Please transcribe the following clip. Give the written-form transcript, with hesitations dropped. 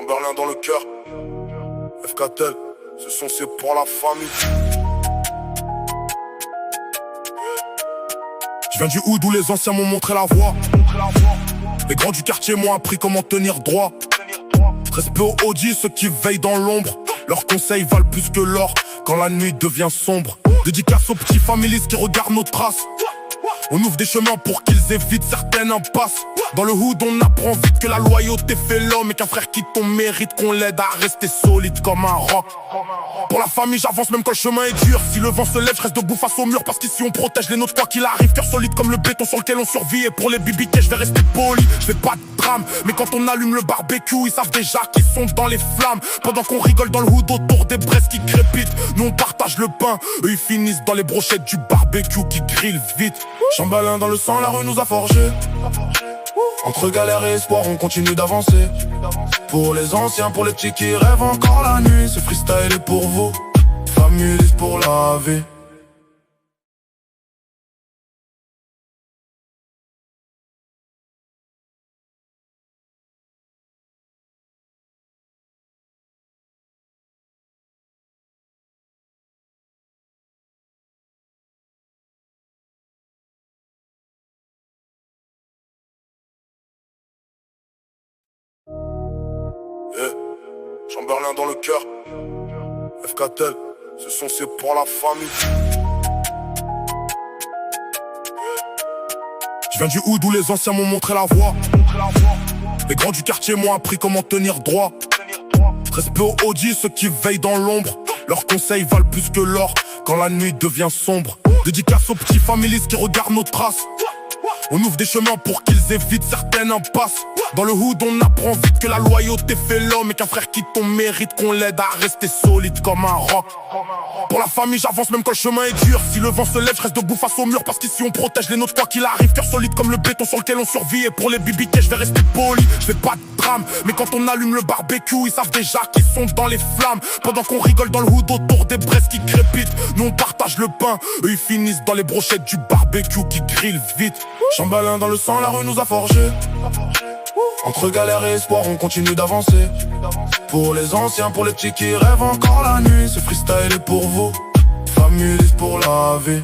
Chamberlain dans le cœur. FKTL, ce son c'est pour la famille. Je viens du hood où les anciens m'ont montré la voie. Les grands du quartier m'ont appris comment tenir droit. Respect aux OG, ceux qui veillent dans l'ombre. Leurs conseils valent plus que l'or quand la nuit devient sombre. Dédicace aux petits familistes qui regardent nos traces. On ouvre des chemins pour qu'ils évitent certaines impasses. Dans le hood on apprend vite que la loyauté fait l'homme. Et qu'un frère qui tombe mérite qu'on l'aide à rester solide comme un roc. Pour la famille j'avance même quand le chemin est dur. Si le vent se lève je reste debout face au mur. Parce qu'ici on protège les nôtres quoi qu'il arrive. Cœur solide comme le béton sur lequel on survit. Et pour les bibiquets je vais rester poli. Je fais pas de drame. Mais quand on allume le barbecue ils savent déjà qu'ils sont dans les flammes. Pendant qu'on rigole dans le hood autour des braises qui crépitent. Nous on partage le pain. Eux ils finissent dans les brochettes du barbecue qui grille vite. Chamberlain dans le sang, la rue nous a forgé. Entre galère et espoir, on continue d'avancer. Pour les anciens, pour les petits qui rêvent encore la nuit. Ce freestyle est pour vous, familistes pour la vie. Chamberlain dans le cœur. FKTL, ce son c'est pour la famille. Je viens du hood où les anciens m'ont montré la voie. Les grands du quartier m'ont appris comment tenir droit. Respect aux OG, ceux qui veillent dans l'ombre. Leurs conseils valent plus que l'or quand la nuit devient sombre. Dédicace aux petits familistes qui regardent nos traces. On ouvre des chemins pour qu'ils évitent certaines impasses. Dans le hood on apprend vite que la loyauté fait l'homme. Et qu'un frère qui tombe mérite qu'on l'aide à rester solide comme un roc. Pour la famille j'avance même quand le chemin est dur. Si le vent se lève je reste debout face au mur. Parce qu'ici on protège les nôtres quoi qu'il arrive. Cœur solide comme le béton sur lequel on survit. Et pour les bibiquets je vais rester poli. Je fais pas de drame. Mais quand on allume le barbecue ils savent déjà qu'ils sont dans les flammes. Pendant qu'on rigole dans le hood autour des braises qui crépitent. Nous on partage le pain. Eux ils finissent dans les brochettes du barbecue qui grille vite. Chamberlain dans le sang, la rue nous a forgé. Entre galère et espoir, on continue d'avancer. Pour les anciens, pour les petits qui rêvent encore la nuit. Ce freestyle est pour vous, familistes pour la vie.